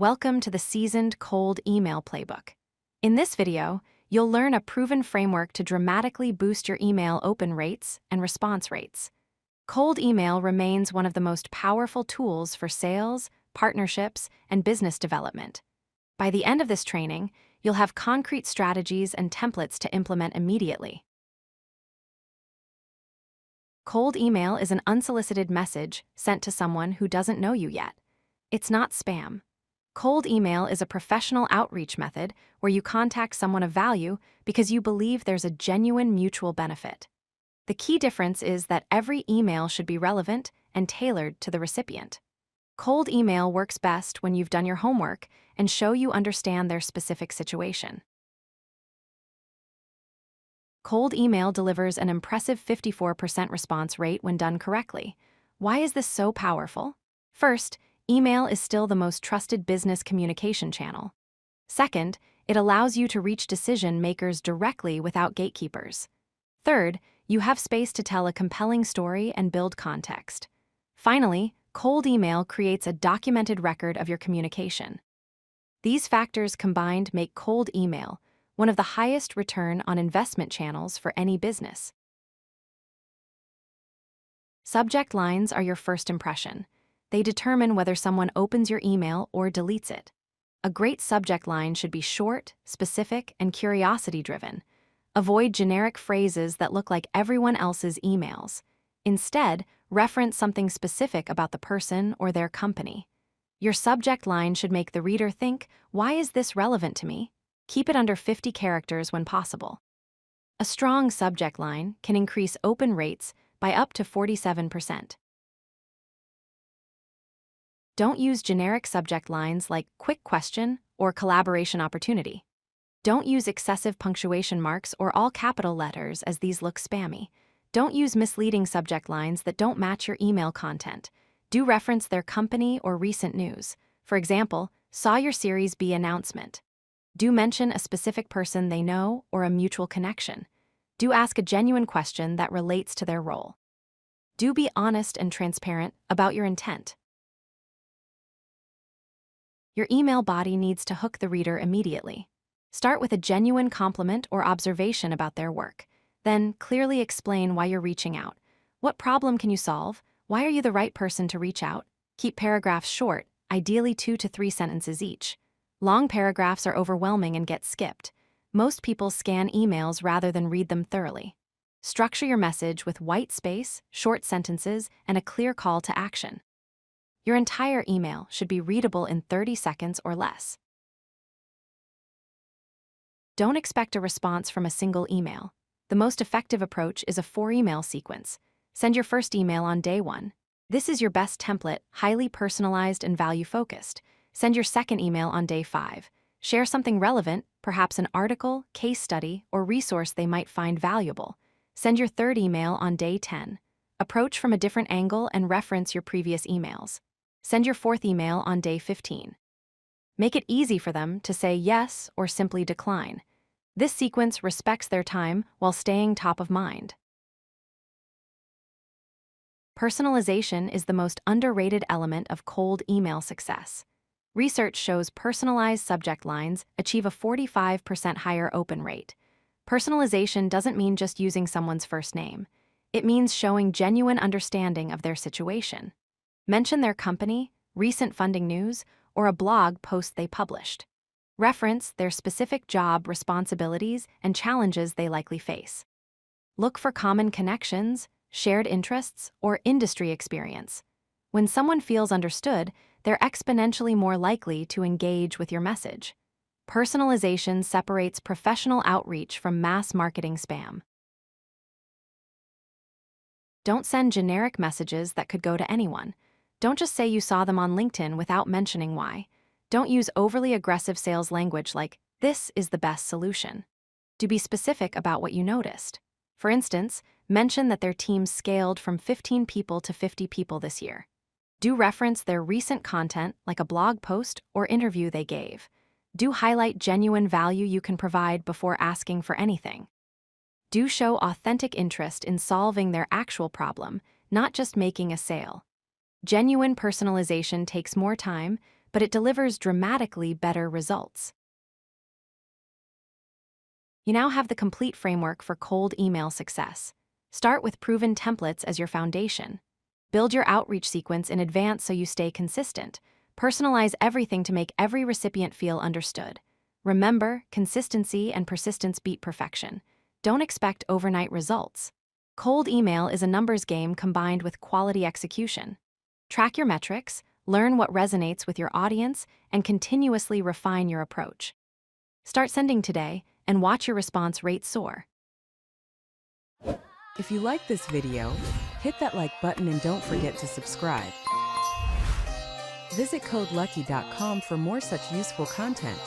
Welcome to the Seasoned Cold Email Playbook. In this video, you'll learn a proven framework to dramatically boost your email open rates and response rates. Cold email remains one of the most powerful tools for sales, partnerships, and business development. By the end of this training, you'll have concrete strategies and templates to implement immediately. Cold email is an unsolicited message sent to someone who doesn't know you yet. It's not spam. Cold email is a professional outreach method where you contact someone of value because you believe there's a genuine mutual benefit. The key difference is that every email should be relevant and tailored to the recipient. Cold email works best when you've done your homework and show you understand their specific situation. Cold email delivers an impressive 54% response rate when done correctly. Why is this so powerful? First, email is still the most trusted business communication channel. Second, it allows you to reach decision makers directly without gatekeepers. Third, you have space to tell a compelling story and build context. Finally, cold email creates a documented record of your communication. These factors combined make cold email one of the highest return on investment channels for any business. Subject lines are your first impression. They determine whether someone opens your email or deletes it. A great subject line should be short, specific, and curiosity-driven. Avoid generic phrases that look like everyone else's emails. Instead, reference something specific about the person or their company. Your subject line should make the reader think, "Why is this relevant to me?" Keep it under 50 characters when possible. A strong subject line can increase open rates by up to 47%. Don't use generic subject lines like quick question or collaboration opportunity. Don't use excessive punctuation marks or all capital letters as these look spammy. Don't use misleading subject lines that don't match your email content. Do reference their company or recent news. For example, saw your Series B announcement. Do mention a specific person they know or a mutual connection. Do ask a genuine question that relates to their role. Do be honest and transparent about your intent. Your email body needs to hook the reader immediately. Start with a genuine compliment or observation about their work. Then clearly explain why you're reaching out. What problem can you solve? Why are you the right person to reach out? Keep paragraphs short, ideally 2 to 3 sentences each. Long paragraphs are overwhelming and get skipped. Most people scan emails rather than read them thoroughly. Structure your message with white space, short sentences, and a clear call to action. Your entire email should be readable in 30 seconds or less. Don't expect a response from a single email. The most effective approach is a 4-email sequence. Send your first email on day 1. This is your best template, highly personalized and value-focused. Send your second email on day 5. Share something relevant, perhaps an article, case study, or resource they might find valuable. Send your third email on day 10. Approach from a different angle and reference your previous emails. Send your fourth email on day 15. Make it easy for them to say yes or simply decline. This sequence respects their time while staying top of mind. Personalization is the most underrated element of cold email success. Research shows personalized subject lines achieve a 45% higher open rate. Personalization doesn't mean just using someone's first name. It means showing genuine understanding of their situation. Mention their company, recent funding news, or a blog post they published. Reference their specific job responsibilities and challenges they likely face. Look for common connections, shared interests, or industry experience. When someone feels understood, they're exponentially more likely to engage with your message. Personalization separates professional outreach from mass marketing spam. Don't send generic messages that could go to anyone. Don't just say you saw them on LinkedIn without mentioning why. Don't use overly aggressive sales language like, "This is the best solution." Do be specific about what you noticed. For instance, mention that their team scaled from 15 people to 50 people this year. Do reference their recent content like a blog post or interview they gave. Do highlight genuine value you can provide before asking for anything. Do show authentic interest in solving their actual problem, not just making a sale. Genuine personalization takes more time, but it delivers dramatically better results. You now have the complete framework for cold email success. Start with proven templates as your foundation. Build your outreach sequence in advance so you stay consistent. Personalize everything to make every recipient feel understood. Remember, consistency and persistence beat perfection. Don't expect overnight results. Cold email is a numbers game combined with quality execution. Track your metrics, learn what resonates with your audience, and continuously refine your approach. Start sending today and watch your response rate soar. If you like this video, hit that like button and don't forget to subscribe. Visit codelucky.com for more such useful content.